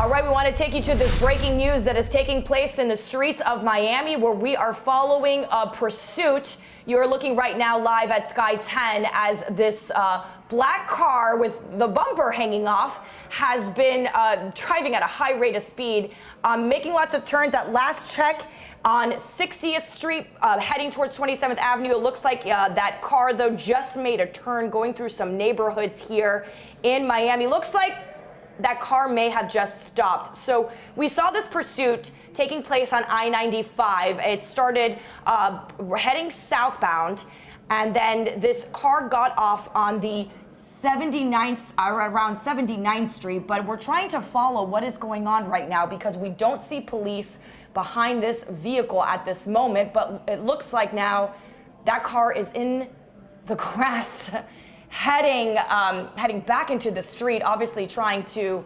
All right, we want to take you to this breaking news that is taking place in the streets of Miami, where we are following a pursuit. You're looking right now live at Sky 10 as this black car with the bumper hanging off has been driving at a high rate of speed, making lots of turns. At last check on 60th Street, heading towards 27th Avenue. It looks like that car, though, just made a turn going through some neighborhoods here in Miami. Looks like that car may have just stopped. So we saw this pursuit taking place on I-95. It started heading southbound, and then this car got off on the 79th, around 79th Street, but we're trying to follow what is going on right now because we don't see police behind this vehicle at this moment, but it looks like now that car is in the grass heading back into the street, obviously trying to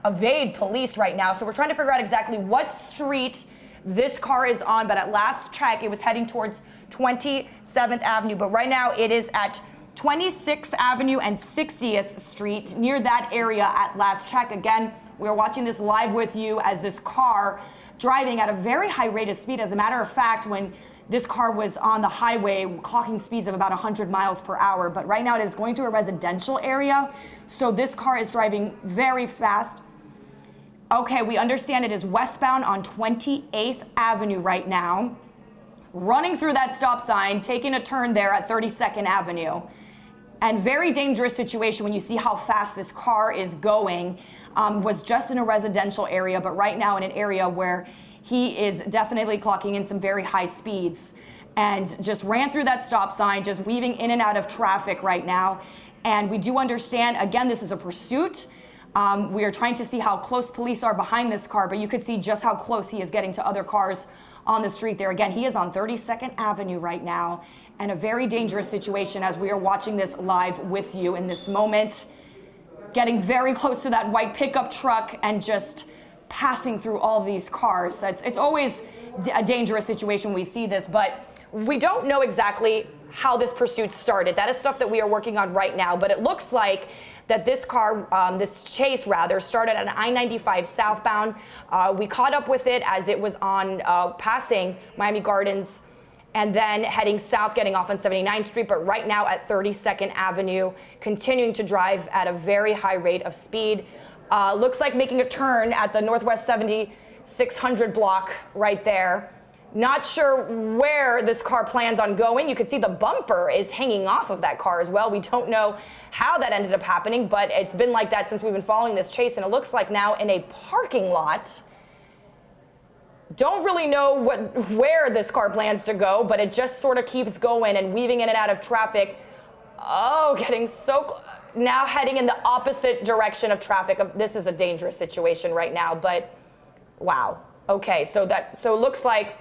evade police right now. So we're trying to figure out exactly what street this car is on, but at last check, it was heading towards 27th Avenue. But right now it is at 26th Avenue and 60th Street, near that area at last check. Again, we're watching this live with you as this car driving at a very high rate of speed. As a matter of fact, when this car was on the highway, clocking speeds of about 100 miles per hour. But right now it is going through a residential area. So this car is driving very fast. Okay, we understand it is westbound on 28th Avenue right now, running through that stop sign, taking a turn there at 32nd Avenue. And very dangerous situation when you see how fast this car is going. Was just in a residential area, but right now in an area where he is definitely clocking in some very high speeds and just ran through that stop sign, just weaving in and out of traffic right now. And we do understand, again, this is a pursuit. We are trying to see how close police are behind this car, but you could see just how close he is getting to other cars on the street there. Again, he is on 32nd Avenue right now, and a very dangerous situation as we are watching this live with you in this moment, getting very close to that white pickup truck and just passing through all these cars. It's always a dangerous situation when we see this, but we don't know exactly how this pursuit started. That is stuff that we are working on right now, but it looks like that this car, this chase rather, started at I-95 southbound. We caught up with it as it was on passing Miami Gardens and then heading south, getting off on 79th Street, but right now at 32nd Avenue, continuing to drive at a very high rate of speed. Looks like making a turn at the Northwest 7600 block right there. Not sure where this car plans on going. You can see the bumper is hanging off of that car as well. We don't know how that ended up happening, but it's been like that since we've been following this chase, and it looks like now in a parking lot. Don't really know where this car plans to go, but it just sort of keeps going and weaving in and out of traffic. Oh, getting so now heading in the opposite direction of traffic. This is a dangerous situation right now, but wow. Okay, so it looks like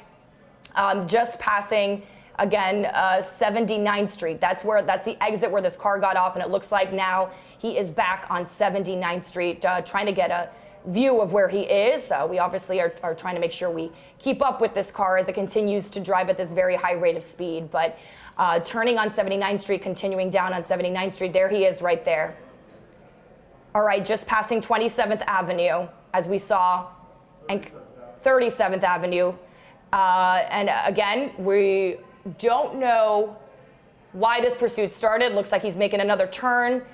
just passing again 79th Street. That's the exit where this car got off, and it looks like now he is back on 79th Street, trying to get a view of where he is. We obviously are trying to make sure we keep up with this car as it continues to drive at this very high rate of speed. But turning on 79th Street, continuing down on 79th Street, there he is right there. All right, just passing 27th Avenue, as we saw, and 37th Avenue. And again, we don't know why this pursuit started. Looks like he's making another turn.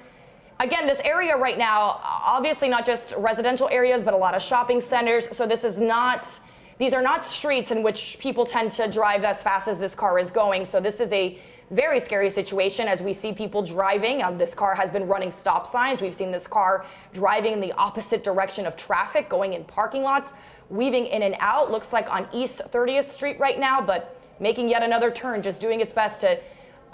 Again, this area right now, obviously not just residential areas, but a lot of shopping centers. So these are not streets in which people tend to drive as fast as this car is going. So this is a very scary situation as we see people driving. This car has been running stop signs. We've seen this car driving in the opposite direction of traffic, going in parking lots, weaving in and out. Looks like on East 30th Street right now, but making yet another turn, just doing its best to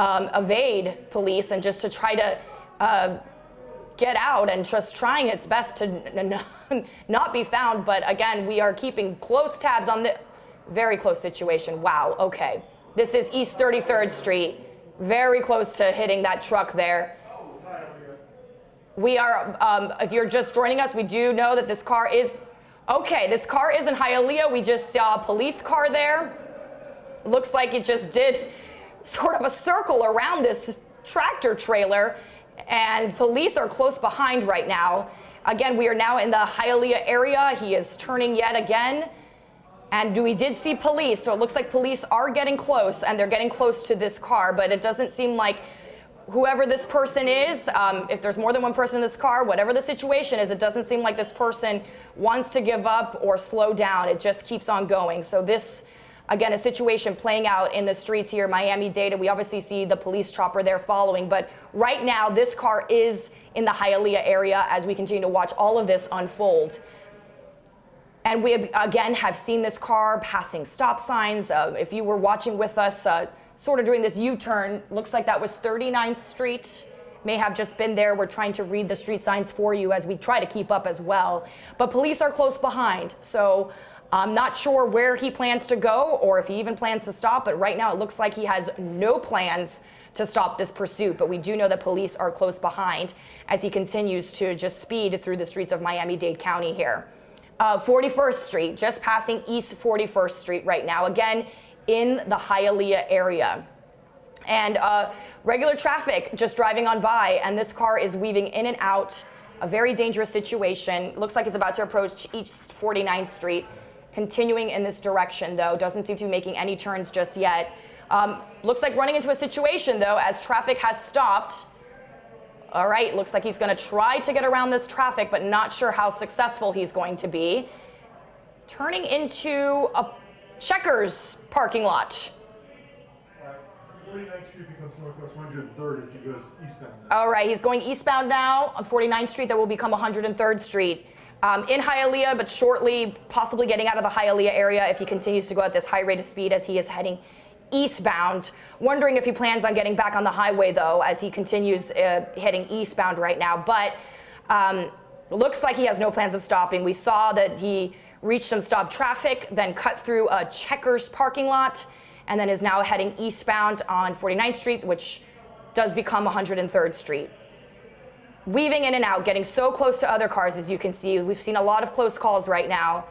evade police and just to try to get out, and just trying its best to not be found. But again, we are keeping close tabs on the very close situation. Wow, okay. This is East 33rd Street, very close to hitting that truck there. We are, if you're just joining us, we do know that this car is, okay, this car is in Hialeah. We just saw a police car there. Looks like it just did sort of a circle around this tractor trailer, and police are close behind right now. Again, we are now in the Hialeah area. He is turning yet again. And we did see police, so it looks like police are getting close, and they're getting close to this car, but it doesn't seem like whoever this person is, if there's more than one person in this car, whatever the situation is, it doesn't seem like this person wants to give up or slow down. It just keeps on going. So this, again, a situation playing out in the streets here, Miami-Dade. We obviously see the police chopper there following, but right now this car is in the Hialeah area as we continue to watch all of this unfold. And we, again, have seen this car passing stop signs. If you were watching with us, sort of doing this U-turn, looks like that was 39th Street. May have just been there. We're trying to read the street signs for you as we try to keep up as well. But police are close behind. So I'm not sure where he plans to go or if he even plans to stop. But right now it looks like he has no plans to stop this pursuit. But we do know that police are close behind as he continues to just speed through the streets of Miami-Dade County here. 41st Street, just passing East 41st Street right now, again, in the Hialeah area. And regular traffic just driving on by, and this car is weaving in and out, a very dangerous situation. Looks like it's about to approach East 49th Street, continuing in this direction, though. Doesn't seem to be making any turns just yet. Looks like running into a situation, though, as traffic has stopped. All right, looks like he's going to try to get around this traffic, but not sure how successful he's going to be. Turning into a Checkers parking lot. 49th Street becomes Northwest 103rd as he goes eastbound. All right, he's going eastbound now on 49th Street. That will become 103rd Street. In Hialeah, but shortly possibly getting out of the Hialeah area if he continues to go at this high rate of speed as he is heading eastbound. Wondering if he plans on getting back on the highway, though, as he continues heading eastbound right now. But looks like he has no plans of stopping. We saw that he reached some stopped traffic, then cut through a Checkers parking lot, and then is now heading eastbound on 49th Street, which does become 103rd Street. Weaving in and out, getting so close to other cars, as you can see. We've seen a lot of close calls right now.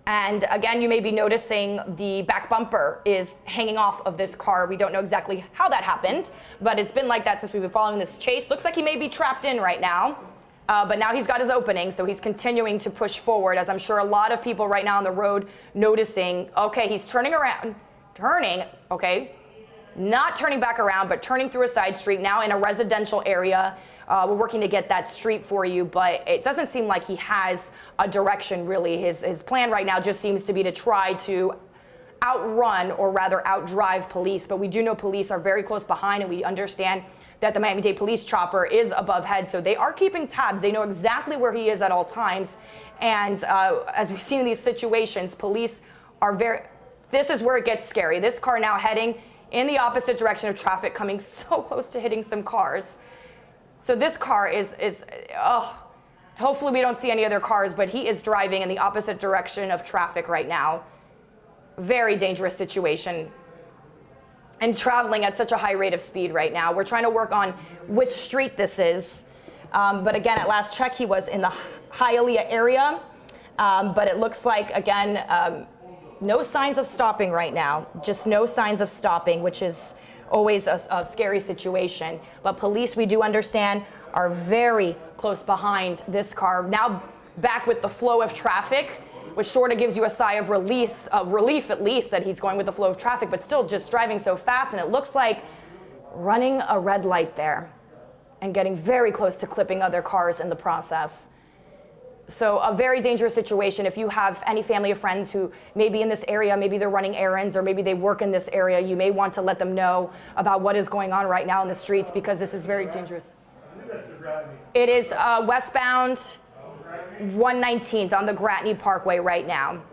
And again, you may be noticing the back bumper is hanging off of this car. We don't know exactly how that happened, but it's been like that since we've been following this chase. Looks like he may be trapped in right now, but now he's got his opening, so he's continuing to push forward, as I'm sure a lot of people right now on the road noticing, okay, he's turning around, okay, not turning back around, but turning through a side street, now in a residential area. We're working to get that street for you, but it doesn't seem like he has a direction, really. His plan right now just seems to be to try to outrun, or rather outdrive police. But we do know police are very close behind, and we understand that the Miami-Dade police chopper is above head, so they are keeping tabs. They know exactly where he is at all times. And as we've seen in these situations, police are this is where it gets scary. This car now heading in the opposite direction of traffic, coming so close to hitting some cars. So this car hopefully we don't see any other cars, but he is driving in the opposite direction of traffic right now. Very dangerous situation. And traveling at such a high rate of speed right now. We're trying to work on which street this is. But again, at last check, he was in the Hialeah area. But it looks like, again, no signs of stopping right now. Just no signs of stopping, which is always a scary situation. But police, we do understand, are very close behind this car. Now back with the flow of traffic, which sort of gives you a sigh of relief at least that he's going with the flow of traffic, but still just driving so fast. And it looks like running a red light there and getting very close to clipping other cars in the process. So a very dangerous situation. If you have any family or friends who may be in this area, maybe they're running errands or maybe they work in this area, you may want to let them know about what is going on right now in the streets, because this is very dangerous. I think that's the Gratny. It is westbound 119th on the Gratny Parkway right now.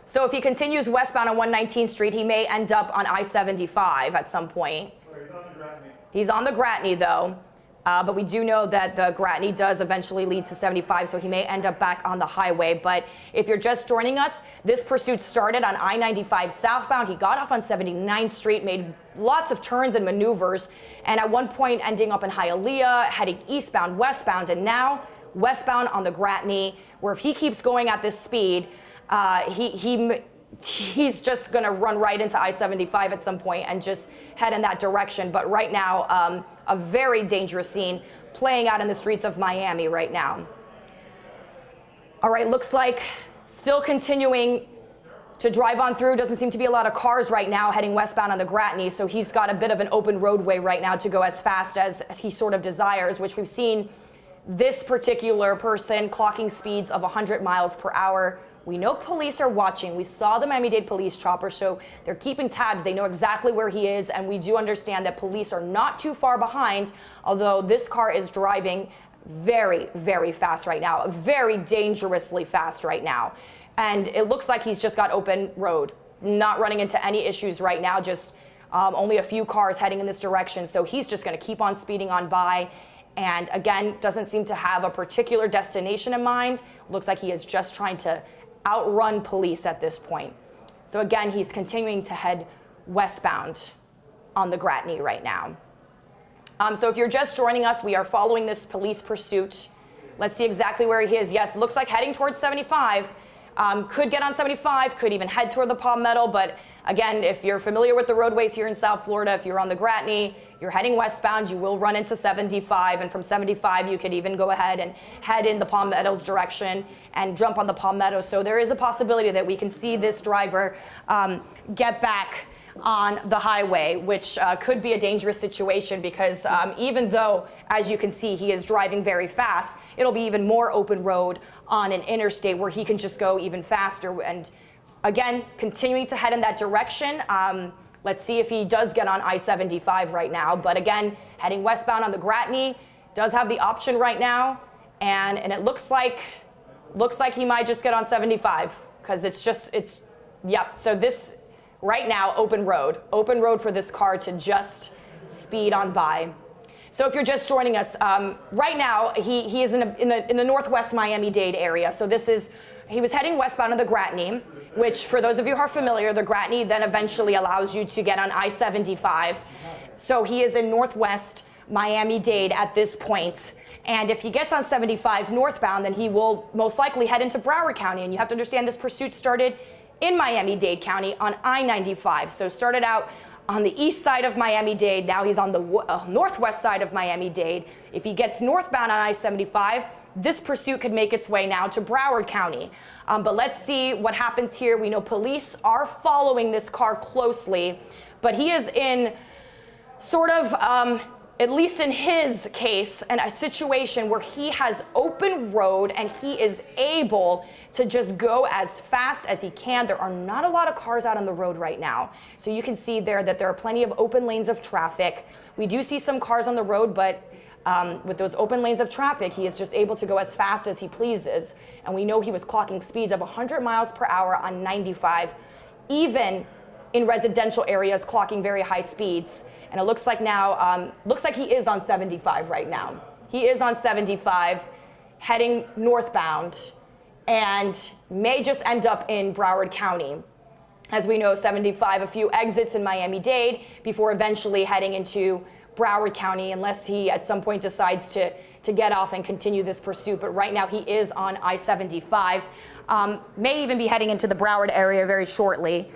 So if he continues westbound on 119th Street, he may end up on I-75 at some point. He's on the Gratny. He's on the Gratny, though. But we do know that the Gratny does eventually lead to 75, so he may end up back on the highway. But if you're just joining us, this pursuit started on I-95 southbound. He got off on 79th Street, made lots of turns and maneuvers, and at one point ending up in Hialeah, heading eastbound, westbound, and now westbound on the Gratny, where if he keeps going at this speed, he's just going to run right into I-75 at some point and just head in that direction. But right now, a very dangerous scene playing out in the streets of Miami right now. All right, looks like still continuing to drive on through. Doesn't seem to be a lot of cars right now heading westbound on the Gratny, so he's got a bit of an open roadway right now to go as fast as he sort of desires, which we've seen this particular person clocking speeds of 100 miles per hour. We know police are watching. We saw the Miami-Dade police chopper, so they're keeping tabs. They know exactly where he is, and we do understand that police are not too far behind, although this car is driving very, very fast right now, very dangerously fast right now. And it looks like he's just got open road, not running into any issues right now, just only a few cars heading in this direction. So he's just going to keep on speeding on by. And again, doesn't seem to have a particular destination in mind. Looks like he is just trying to outrun police at this point. So again, he's continuing to head westbound on the Gratny right now. So if you're just joining us, we are following this police pursuit. Let's see exactly where he is. Yes, looks like heading towards 75. Could get on 75, could even head toward the Palmetto, but again, if you're familiar with the roadways here in South Florida, if you're on the Gratny, you're heading westbound, you will run into 75, and from 75, you could even go ahead and head in the Palmetto's direction and jump on the Palmetto. So there is a possibility that we can see this driver get back on the highway, which could be a dangerous situation because even though, as you can see, he is driving very fast, it'll be even more open road on an interstate where he can just go even faster. And again, continuing to head in that direction. Let's see if he does get on I-75 right now. But again, heading westbound on the Gratny, does have the option right now. And it looks like he might just get on 75 because yep. So this, right now, open road for this car to just speed on by. So if you're just joining us, right now he is in the northwest Miami-Dade area. So he was heading westbound on the Gratny, which for those of you who are familiar, the Gratny then eventually allows you to get on I-75. So he is in northwest Miami-Dade at this point. And if he gets on 75 northbound, then he will most likely head into Broward County. And you have to understand this pursuit started in Miami-Dade County on I-95. So started out on the east side of Miami-Dade. Now he's on the northwest side of Miami-Dade. If he gets northbound on I-75, this pursuit could make its way now to Broward County. But let's see what happens here. We know police are following this car closely, but he is in sort of, at least in his case, in a situation where he has open road and he is able to just go as fast as he can. There are not a lot of cars out on the road right now. So you can see there that there are plenty of open lanes of traffic. We do see some cars on the road, but with those open lanes of traffic, he is just able to go as fast as he pleases. And we know he was clocking speeds of 100 miles per hour on 95, even in residential areas, clocking very high speeds. And it looks like now, looks like he is on 75 right now. He is on 75, heading northbound, and may just end up in Broward County. As we know, 75, a few exits in Miami-Dade before eventually heading into Broward County, unless he at some point decides to get off and continue this pursuit. But right now he is on I-75, may even be heading into the Broward area very shortly.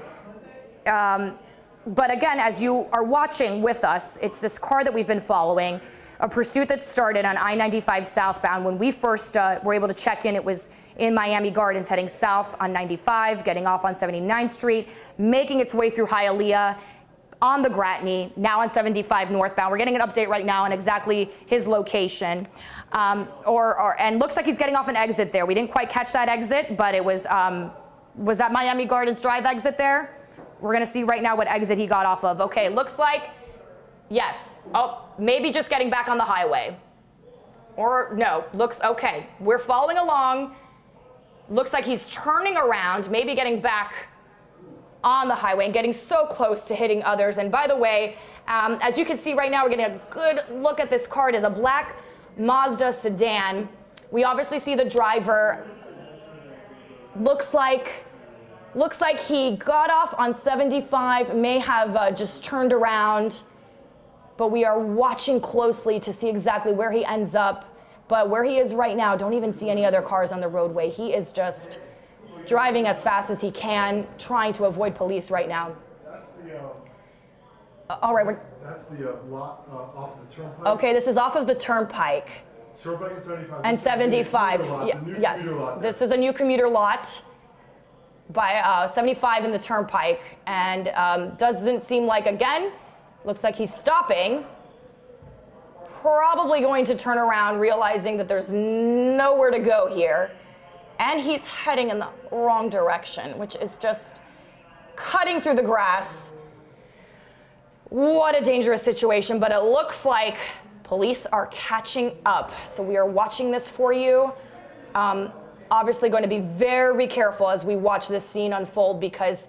But again, as you are watching with us, it's this car that we've been following, a pursuit that started on I-95 southbound. When we first were able to check in, it was in Miami Gardens, heading south on 95, getting off on 79th Street, making its way through Hialeah, on the Gratny, now on 75 northbound. We're getting an update right now on exactly his location. And looks like he's getting off an exit there. We didn't quite catch that exit, but it was that Miami Gardens Drive exit there? We're gonna see right now what exit he got off of. Okay, looks like, yes. Oh, maybe just getting back on the highway. Or no, looks okay. We're following along. Looks like he's turning around, maybe getting back on the highway and getting so close to hitting others. And by the way, as you can see right now, we're getting a good look at this car. It is a black Mazda sedan. We obviously see the driver. Looks like he got off on 75, may have just turned around, but we are watching closely to see exactly where he ends up. But where he is right now, don't even see any other cars on the roadway. He is just driving as fast as he can, trying to avoid police right now. All right, That's the lot off the turnpike. okay, this is off of the turnpike. Turnpike and 75. And This is the 75, commuter lot, the new yes. commuter lot This there. is a new commuter lot by 75 in the turnpike, and doesn't seem like, again, looks like he's stopping. Probably going to turn around, realizing that there's nowhere to go here. And he's heading in the wrong direction, which is just cutting through the grass. What a dangerous situation, but it looks like police are catching up. So we are watching this for you. Obviously going to be very careful as we watch this scene unfold, because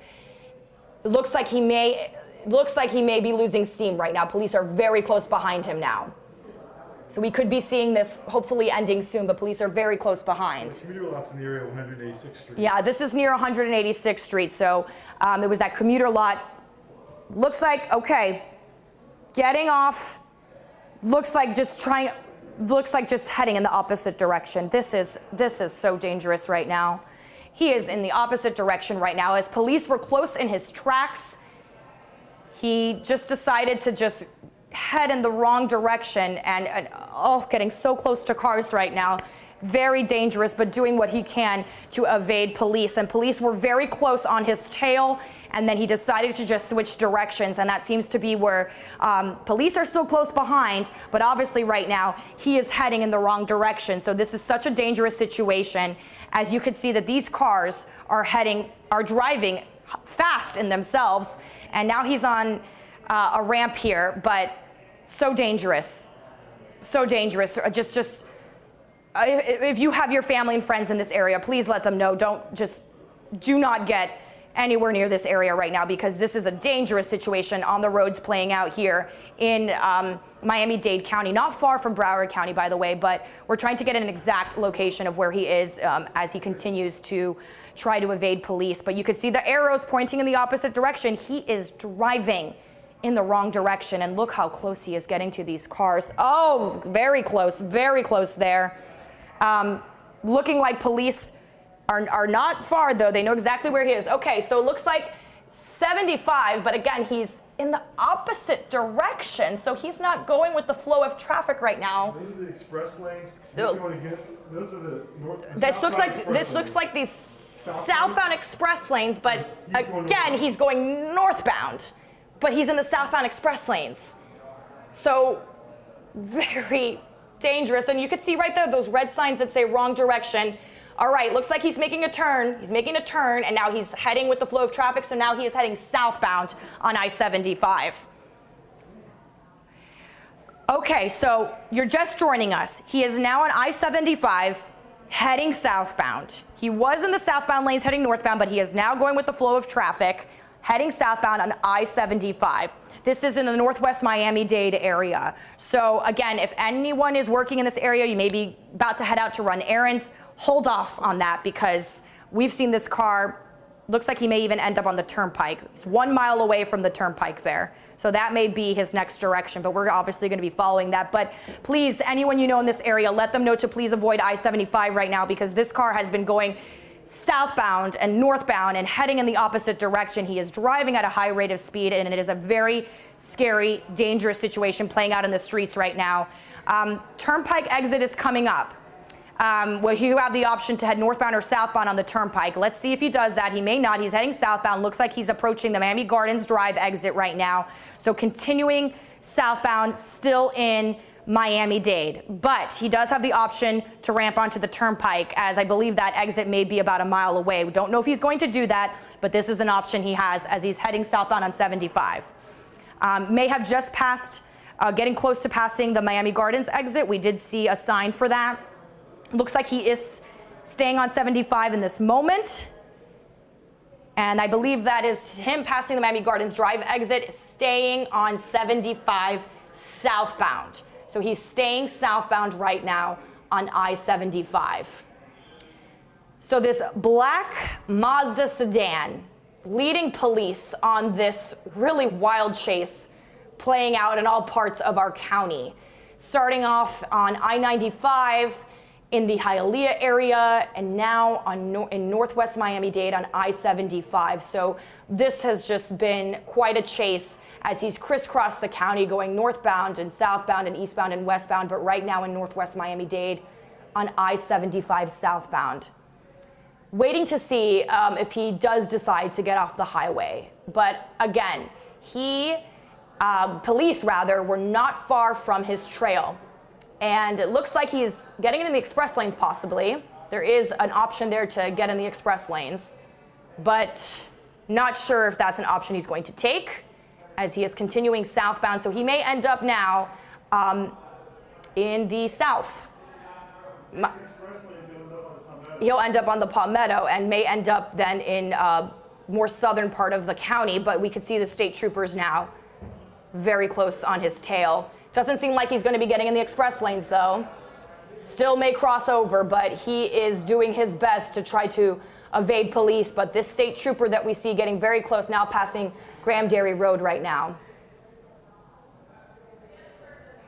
it looks like he may be losing steam right now. Police are very close behind him now. So we could be seeing this hopefully ending soon, but police are very close behind. The commuter lot's in the area of 186th Street. Yeah, this is near 186th Street. So it was that commuter lot. Looks like, okay, getting off, looks like just heading in the opposite direction. This is so dangerous right now. He is in the opposite direction right now. As police were close in his tracks, he just decided to just head in the wrong direction and getting so close to cars right now. Very dangerous, but doing what he can to evade police. And police were very close on his tail, and then he decided to just switch directions, and that seems to be where police are still close behind, but obviously right now he is heading in the wrong direction. So this is such a dangerous situation, as you could see that these cars are driving fast in themselves, and now he's on a ramp here, but so dangerous, so dangerous. If you have your family and friends in this area, please let them know. Do not get anywhere near this area right now, because this is a dangerous situation on the roads playing out here in Miami-Dade County, not far from Broward County, by the way, but we're trying to get an exact location of where he is as he continues to try to evade police. But you can see the arrows pointing in the opposite direction. He is driving in the wrong direction, and look how close he is getting to these cars. Oh, very close there. Looking like police are not far, though. They know exactly where he is. Okay, so it looks like 75, but again, he's in the opposite direction, so he's not going with the flow of traffic right now. Those are the express lanes. So Those are the north. This looks like the southbound express lanes, but again, he's going northbound, but he's in the southbound express lanes. So very dangerous. And you can see right there those red signs that say wrong direction. All right, looks like he's making a turn. He's making a turn, and now he's heading with the flow of traffic. So now he is heading southbound on I-75. Okay, so you're just joining us. He is now on I-75 heading southbound. He was in the southbound lanes heading northbound, but he is now going with the flow of traffic heading southbound on I-75. This is in the northwest Miami-Dade area. So again, if anyone is working in this area, you may be about to head out to run errands, hold off on that, because we've seen this car, looks like he may even end up on the turnpike. He's 1 mile away from the turnpike there. So that may be his next direction, but we're obviously going to be following that. But please, anyone you know in this area, let them know to please avoid I-75 right now, because this car has been going southbound and northbound and heading in the opposite direction. He is driving at a high rate of speed, and it is a very scary, dangerous situation playing out in the streets right now. Turnpike exit is coming up. Where you have the option to head northbound or southbound on the turnpike. Let's see if he does that. He may not. He's heading southbound. Looks like he's approaching the Miami Gardens Drive exit right now. So continuing southbound, still in Miami-Dade. But he does have the option to ramp onto the turnpike, as I believe that exit may be about a mile away. We don't know if he's going to do that, but this is an option he has as he's heading southbound on 75. May have just passed, getting close to passing the Miami Gardens exit. We did see a sign for that. Looks like he is staying on 75 in this moment. And I believe that is him passing the Miami Gardens Drive exit, staying on 75 southbound. So he's staying southbound right now on I-75. So this black Mazda sedan leading police on this really wild chase playing out in all parts of our county. Starting off on I-95, in the Hialeah area, and now in northwest Miami-Dade on I-75. So this has just been quite a chase as he's crisscrossed the county going northbound and southbound and eastbound and westbound, but right now in northwest Miami-Dade on I-75 southbound. Waiting to see if he does decide to get off the highway. But again, police were not far from his trail. And it looks like he's getting into the express lanes possibly. There is an option there to get in the express lanes, but not sure if that's an option he's going to take as he is continuing southbound. So he may end up now in the south. He'll end up on the Palmetto and may end up then in more southern part of the county, but we could see the state troopers now very close on his tail. Doesn't seem like he's going to be getting in the express lanes though. Still may cross over, but he is doing his best to try to evade police. But this state trooper that we see getting very close now, passing Graham Dairy Road right now,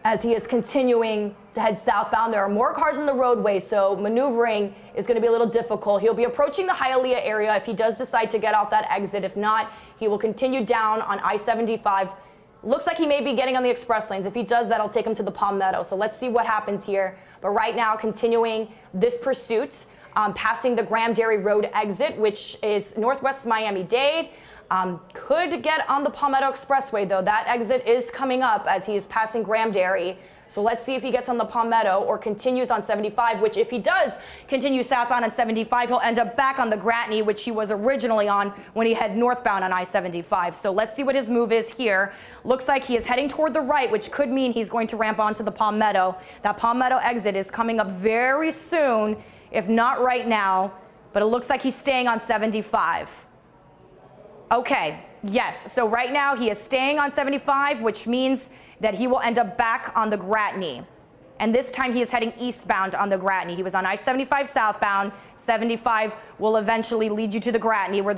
as he is continuing to head southbound. There are more cars in the roadway, so maneuvering is going to be a little difficult. He'll be approaching the Hialeah area if he does decide to get off that exit. If not, he will continue down on I-75. Looks like he may be getting on the express lanes. If he does that, I'll take him to the Palmetto. So let's see what happens here. But right now, continuing this pursuit, passing the Graham Dairy Road exit, which is northwest Miami-Dade. Could get on the Palmetto Expressway, though. That exit is coming up as he is passing Graham Dairy. So let's see if he gets on the Palmetto or continues on 75, which if he does continue southbound on 75, he'll end up back on the Gratny, which he was originally on when he head northbound on I-75. So let's see what his move is here. Looks like he is heading toward the right, which could mean he's going to ramp onto the Palmetto. That Palmetto exit is coming up very soon, if not right now, but it looks like he's staying on 75. Okay, yes, so right now he is staying on 75, which means that he will end up back on the Gratny. And this time he is heading eastbound on the Gratny. He was on I-75 southbound. 75 will eventually lead you to the Gratny, where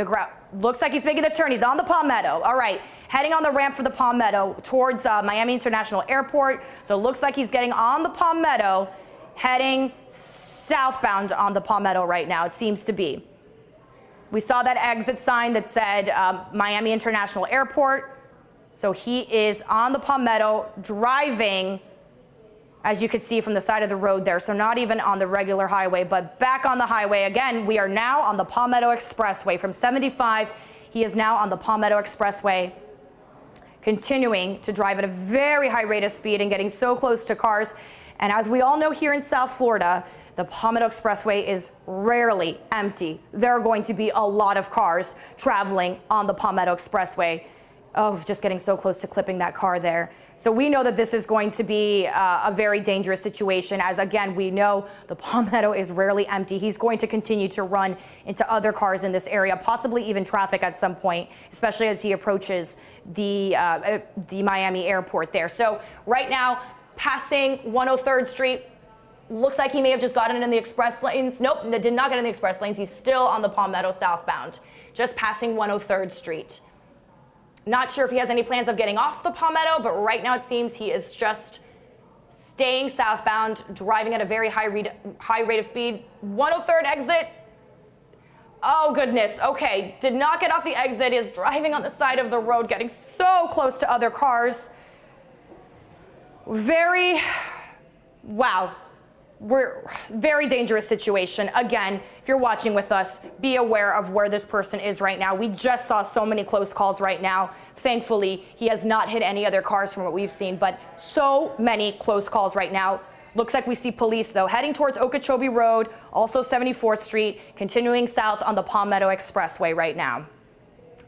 looks like he's making the turn. He's on the Palmetto. All right, heading on the ramp for the Palmetto towards Miami International Airport. So it looks like he's getting on the Palmetto, heading southbound on the Palmetto right now, it seems to be. We saw that exit sign that said Miami International Airport. So he is on the Palmetto driving, as you could see from the side of the road there. So not even on the regular highway, but back on the highway. Again, we are now on the Palmetto Expressway. From 75, he is now on the Palmetto Expressway, continuing to drive at a very high rate of speed and getting so close to cars. And as we all know here in South Florida, the Palmetto Expressway is rarely empty. There are going to be a lot of cars traveling on the Palmetto Expressway. Oh, just getting so close to clipping that car there. So we know that this is going to be a very dangerous situation, as again, we know the Palmetto is rarely empty. He's going to continue to run into other cars in this area, possibly even traffic at some point, especially as he approaches the Miami airport there. So right now, passing 103rd Street, looks like he may have just gotten in the express lanes. Nope, did not get in the express lanes. He's still on the Palmetto southbound, just passing 103rd Street. Not sure if he has any plans of getting off the Palmetto, but right now it seems he is just staying southbound, driving at a very high rate of speed. 103rd exit. Oh, goodness. Okay, did not get off the exit, is driving on the side of the road, getting so close to other cars. Very dangerous situation. Again, if you're watching with us, be aware of where this person is right now. We just saw so many close calls right now. Thankfully, he has not hit any other cars from what we've seen, but so many close calls right now. Looks like we see police, though, heading towards Okeechobee Road, also 74th Street, continuing south on the Palmetto Expressway right now.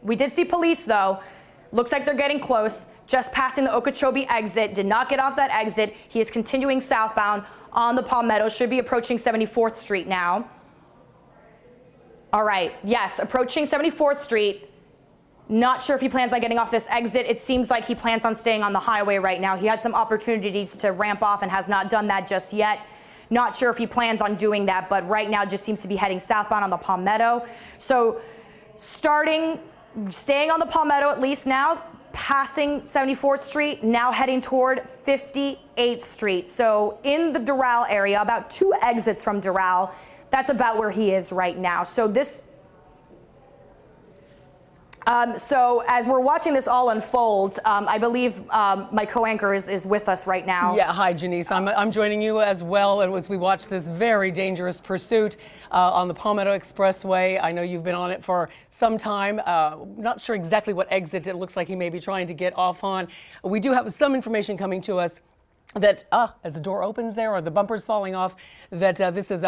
We did see police, though. Looks like they're getting close, just passing the Okeechobee exit, did not get off that exit. He is continuing southbound on the Palmetto, should be approaching 74th Street now. All right, yes, approaching 74th Street. Not sure if he plans on getting off this exit. It seems like he plans on staying on the highway right now. He had some opportunities to ramp off and has not done that just yet. Not sure if he plans on doing that, but right now just seems to be heading southbound on the Palmetto. So staying on the Palmetto at least now, passing 74th Street, now heading toward 58th Street. So in the Doral area, about 2 exits from Doral, that's about where he is right now. So this, So as we're watching this all unfold, I believe my co-anchor is with us right now. Yeah, hi Janice. I'm joining you as well, and as we watch this very dangerous pursuit on the Palmetto Expressway. I know you've been on it for some time. Not sure exactly what exit it looks like he may be trying to get off on. We do have some information coming to us that as the door opens there, or the bumper's falling off, that this is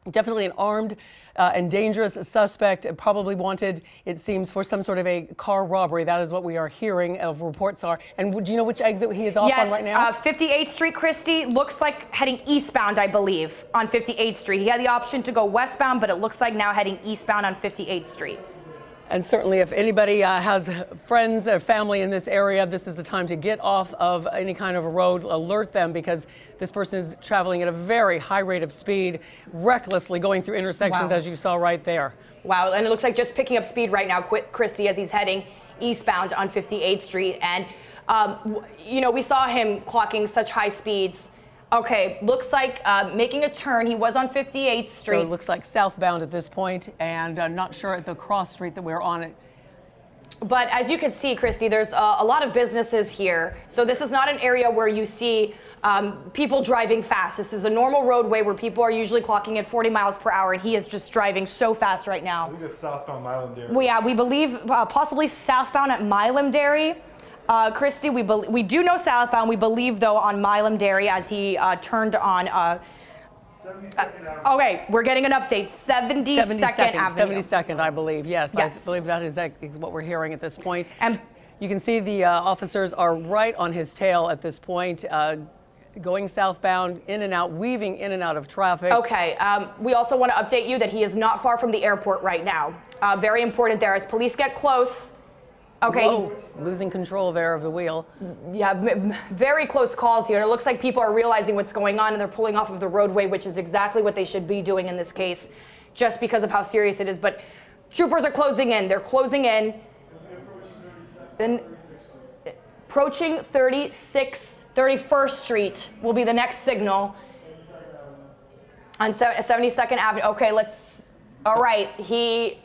definitely an armed and dangerous suspect, probably wanted, it seems, for some sort of a car robbery. That is what we are hearing of reports are. And do you know which exit he is off on right now? Yes, 58th Street, Christy. Looks like heading eastbound, I believe, on 58th Street. He had the option to go westbound, but it looks like now heading eastbound on 58th Street. And certainly if anybody has friends or family in this area, this is the time to get off of any kind of a road, alert them, because this person is traveling at a very high rate of speed, recklessly going through intersections, as you saw right there. Wow, and it looks like just picking up speed right now, Christy, as he's heading eastbound on 58th Street. And, you know, we saw him clocking such high speeds. Okay, looks like making a turn. He was on 58th Street. So it looks like southbound at this point, and not sure at the cross street that we're on it. But as you can see, Christy, there's a lot of businesses here. So this is not an area where you see people driving fast. This is a normal roadway where people are usually clocking at 40 miles per hour, and he is just driving so fast right now. We got southbound Miami-Dade. Well, yeah, we believe possibly southbound at Miami-Dade. Christy, we do know southbound. We believe, though, on Miami-Dade as he turned on. 72nd Avenue. Okay, we're getting an update. 72nd Avenue. 72nd, I believe. Yes, Yes. I believe that is what we're hearing at this point. And you can see the officers are right on his tail at this point, going southbound, in and out, weaving in and out of traffic. okay, we also want to update you that he is not far from the airport right now. Very important there as police get close. Okay. Whoa, losing control there of the wheel. Yeah, very close calls here. And it looks like people are realizing what's going on and they're pulling off of the roadway, which is exactly what they should be doing in this case, just because of how serious it is. But troopers are closing in. They're closing in. Then approaching 31st Street will be the next signal on 72nd Avenue. Okay, all right. He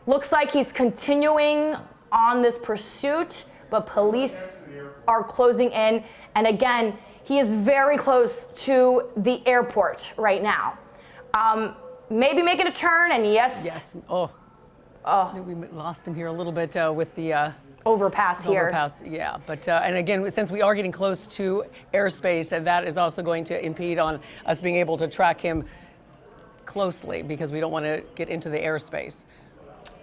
looks like he's continuing on this pursuit, but police are closing in. And again, he is very close to the airport right now. Maybe making a turn, and yes. Oh. We lost him here a little bit with the overpass here. Overpass, yeah. But and again, since we are getting close to airspace, and that is also going to impede on us being able to track him closely, because we don't want to get into the airspace.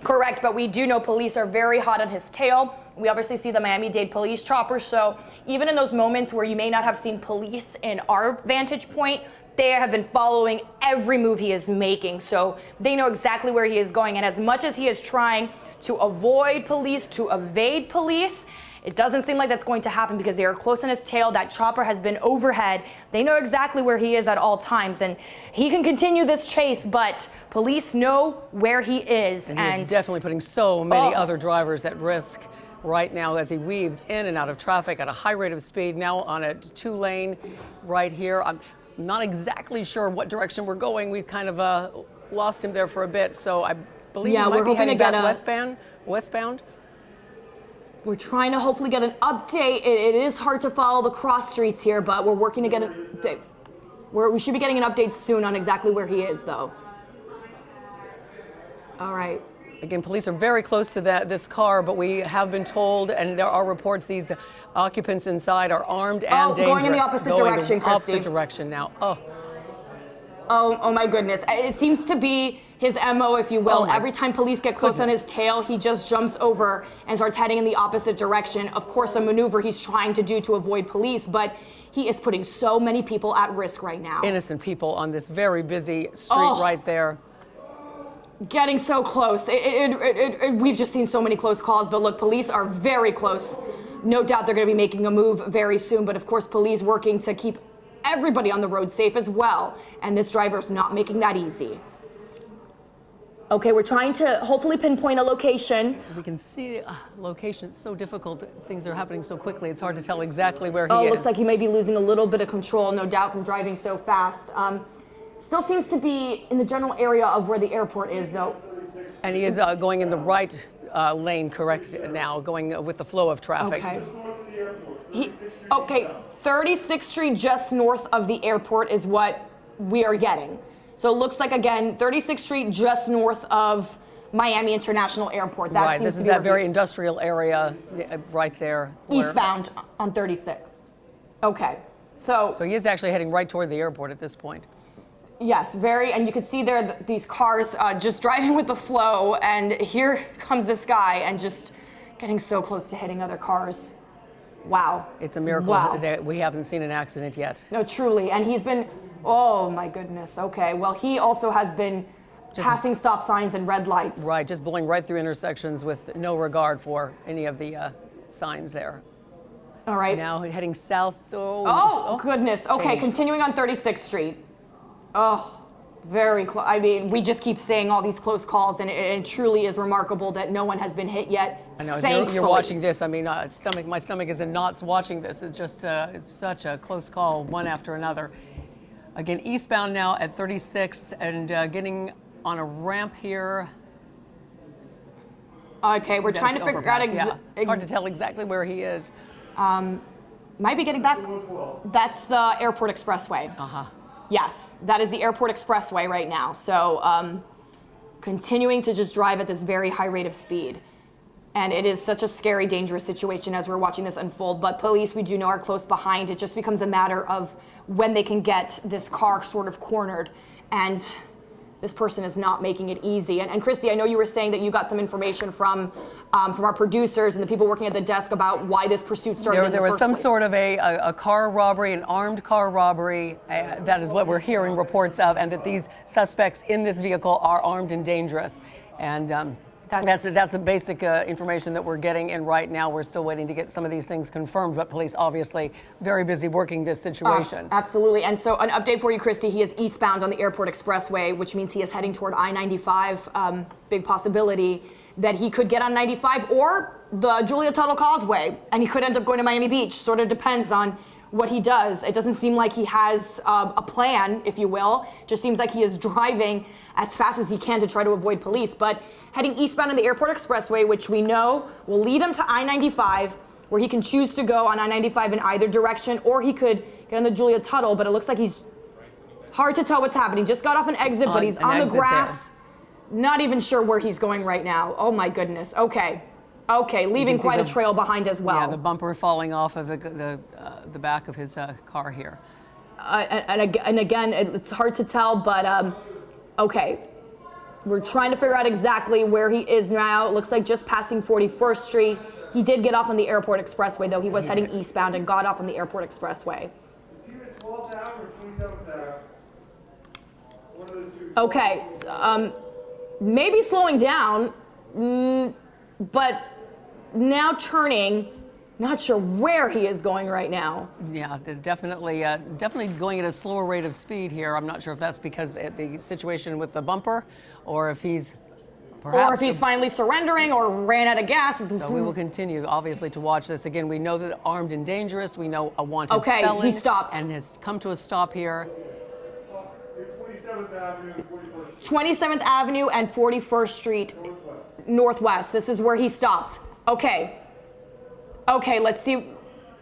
Correct, but we do know police are very hot on his tail. We obviously see the Miami-Dade police chopper, so even in those moments where you may not have seen police in our vantage point, they have been following every move he is making, so they know exactly where he is going. And as much as he is trying to avoid police, to evade police, it doesn't seem like that's going to happen because they are close on his tail. That chopper has been overhead. They know exactly where he is at all times, and he can continue this chase, but police know where he is. And he's definitely putting so many other drivers at risk right now as he weaves in and out of traffic at a high rate of speed, now on a 2-lane right here. I'm not exactly sure what direction we're going. We've kind of lost him there for a bit, so I believe he might be heading back westbound. We're trying to hopefully get an update. It is hard to follow the cross streets here, but we're working to get an update. We should be getting an update soon on exactly where he is, though. All right. Again, police are very close to this car, but we have been told, and there are reports, these occupants inside are armed and dangerous. Going in the opposite direction, Christy. Opposite direction now. Oh my goodness. It seems to be his MO, if you will. Every time police get close on his tail, he just jumps over and starts heading in the opposite direction. Of course, a maneuver he's trying to do to avoid police, but he is putting so many people at risk right now. Innocent people on this very busy street right there. Getting so close. We've just seen so many close calls, but look, police are very close. No doubt they're going to be making a move very soon, but of course, police working to keep everybody on the road safe as well, and this driver's not making that easy. Okay, we're trying to hopefully pinpoint a location. We can see location. It's so difficult. Things are happening so quickly. It's hard to tell exactly where he is. Looks like he may be losing a little bit of control, no doubt, from driving so fast. Still seems to be in the general area of where the airport is, though. And he is going in the right lane correct now, going with the flow of traffic. Okay. Just north of the airport. Okay, 36th Street just north of the airport is what we are getting. So it looks like, again, 36th Street just north of Miami International Airport. That Right, seems this to is be that where very he is. industrial area right there. Eastbound on 36. Okay, So he is actually heading right toward the airport at this point. yes, and you can see there these cars just driving with the flow, and here comes this guy and just getting so close to hitting other cars. Wow. It's a miracle that we haven't seen an accident yet. No, truly. And he's been, oh my goodness. Okay. Well, he also has been passing stop signs and red lights. Right, just blowing right through intersections with no regard for any of the signs there. All right. Now heading south. Oh, goodness. Okay. changed. Continuing on 36th Street. Oh, very close. I mean, we just keep saying all these close calls, and it truly is remarkable that no one has been hit yet. I know, Thankfully. you're watching this. I mean, my stomach is in knots watching this. It's just, it's such a close call, one after another. Again, eastbound now at 36 and getting on a ramp here. Okay, we're trying to figure out yeah. It's hard to tell exactly where he is. Might be getting back. That's the Airport Expressway. Uh-huh. Yes, that is the Airport Expressway right now. So continuing to just drive at this very high rate of speed. And it is such a scary, dangerous situation as we're watching this unfold. But police, we do know, are close behind. It just becomes a matter of when they can get this car sort of cornered. And this person is not making it easy. And Christy, I know you were saying that you got some information from our producers and the people working at the desk about why this pursuit started. There was some sort of a car robbery, an armed car robbery. That is what we're hearing reports of, and that these suspects in this vehicle are armed and dangerous. And that's the basic information that we're getting in right now. We're still waiting to get some of these things confirmed, but police obviously very busy working this situation. Absolutely. And so an update for you, Christy. He is eastbound on the Airport Expressway, which means he is heading toward I-95. Big possibility that he could get on 95 or the Julia Tuttle Causeway, and he could end up going to Miami Beach. Sort of depends on what he does. It doesn't seem like he has a plan, if you will. Just seems like he is driving as fast as he can to try to avoid police. But heading eastbound on the Airport Expressway, which we know will lead him to I-95, where he can choose to go on I-95 in either direction, or he could get on the Julia Tuttle, but it looks like he's hard to tell what's happening. Just got off an exit, but he's on the grass. Not even sure where he's going right now. Oh my goodness. Okay, leaving quite a trail behind as well. Yeah, the bumper falling off of the back of his car here. And again, it's hard to tell, but okay. We're trying to figure out exactly where he is now. It looks like just passing 41st Street. He did get off on the Airport Expressway, though. He was heading eastbound and got off on the Airport Expressway. Is he at 12th Ave or 27th Ave? One of the two. Okay, maybe slowing down, but now turning. Not sure where he is going right now. Yeah, they're definitely going at a slower rate of speed here. I'm not sure if that's because the situation with the bumper, or if he's finally surrendering or ran out of gas. So we will continue, obviously, to watch this. Again, we know that armed and dangerous. We know a wanted felon. Okay, he stopped. And has come to a stop here. 27th Avenue and 41st. 27th Avenue and 41st Street Northwest. This is where he stopped. Okay, let's see.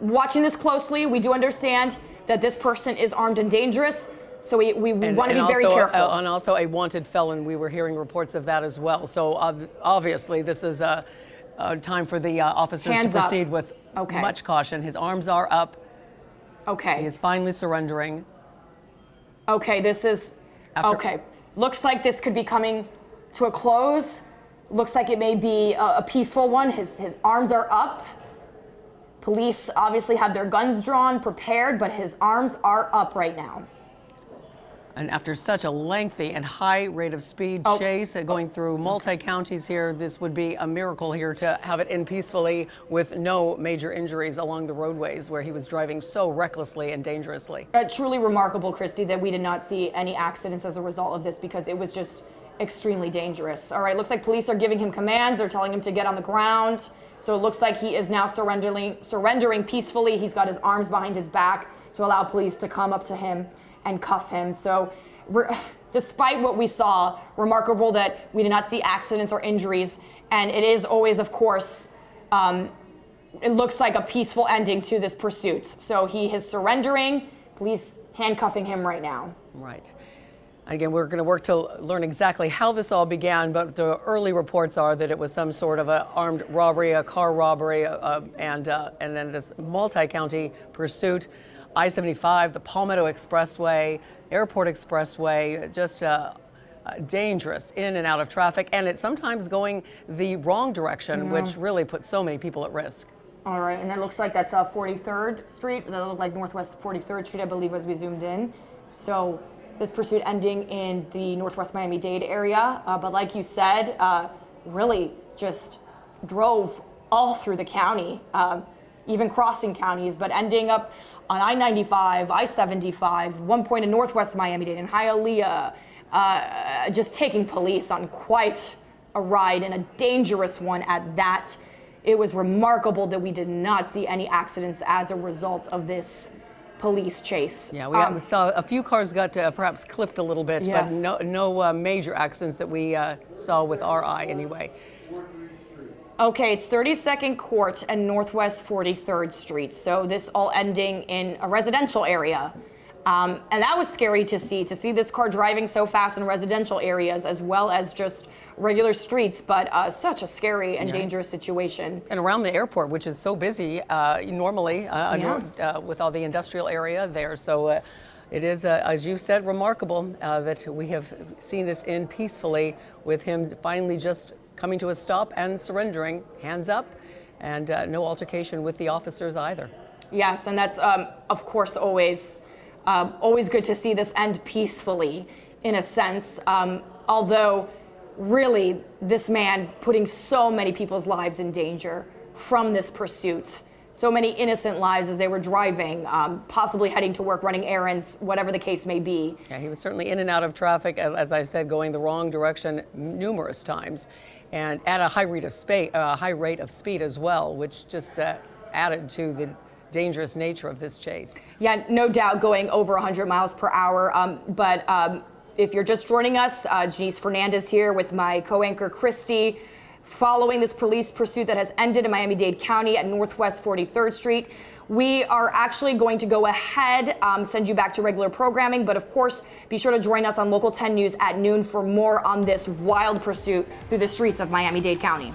Watching this closely, we do understand that this person is armed and dangerous, so we want to be very careful. And also a wanted felon. We were hearing reports of that as well. So obviously, this is a time for the officers to proceed with much caution. His arms are up. Okay. He is finally surrendering. Okay, this is... Okay. Looks like this could be coming to a close. Looks like it may be a peaceful one. His arms are up. Police obviously have their guns drawn, prepared, but his arms are up right now. And after such a lengthy and high rate of speed chase, going through multi-counties here, this would be a miracle here to have it end peacefully with no major injuries along the roadways where he was driving so recklessly and dangerously. Truly remarkable, Christy, that we did not see any accidents as a result of this, because it was just extremely dangerous. All right, looks like police are giving him commands. They're telling him to get on the ground. So it looks like he is now surrendering peacefully. He's got his arms behind his back to allow police to come up to him and cuff him. So despite what we saw, remarkable that we did not see accidents or injuries And it is always, of course, it looks like a peaceful ending to this pursuit. So he is surrendering, police handcuffing him right now. Right. Again, we're going to work to learn exactly how this all began, but the early reports are that it was some sort of an armed robbery, a car robbery, and then this multi-county pursuit. I-75, the Palmetto Expressway, Airport Expressway, just dangerous in and out of traffic, and it's sometimes going the wrong direction, which really puts so many people at risk. All right, and it looks like that's 43rd Street. That looked like Northwest 43rd Street, I believe, as we zoomed in. So this pursuit ending in the Northwest Miami-Dade area. But like you said, really just drove all through the county, even crossing counties, but ending up on I-95, I-75, one point in Northwest Miami-Dade, in Hialeah, just taking police on quite a ride, and a dangerous one at that. It was remarkable that we did not see any accidents as a result of this police chase. Yeah, we saw a few cars got perhaps clipped a little bit, Yes. but no major accidents that we saw with our eye anyway. Okay, it's 32nd Court and Northwest 43rd Street. So this all ending in a residential area. And that was scary to see this car driving so fast in residential areas as well as just regular streets, but such a scary and dangerous situation. And around the airport, which is so busy normally with all the industrial area there. So it is, as you said, remarkable that we have seen this end peacefully with him finally just coming to a stop and surrendering, hands up, and no altercation with the officers either. Yes, and that's, of course, always good to see this end peacefully, in a sense, although really this man putting so many people's lives in danger from this pursuit. So many innocent lives as they were driving, possibly heading to work, running errands, whatever the case may be. Yeah, he was certainly in and out of traffic, as I said, going the wrong direction numerous times, and at a high rate of speed as well, which just added to the dangerous nature of this chase. Yeah, no doubt going over 100 miles per hour. But if you're just joining us, Janice Fernandez here with my co-anchor Christy, following this police pursuit that has ended in Miami-Dade County at Northwest 43rd Street. We are actually going to go ahead, send you back to regular programming, but of course, be sure to join us on Local 10 News at noon for more on this wild pursuit through the streets of Miami-Dade County.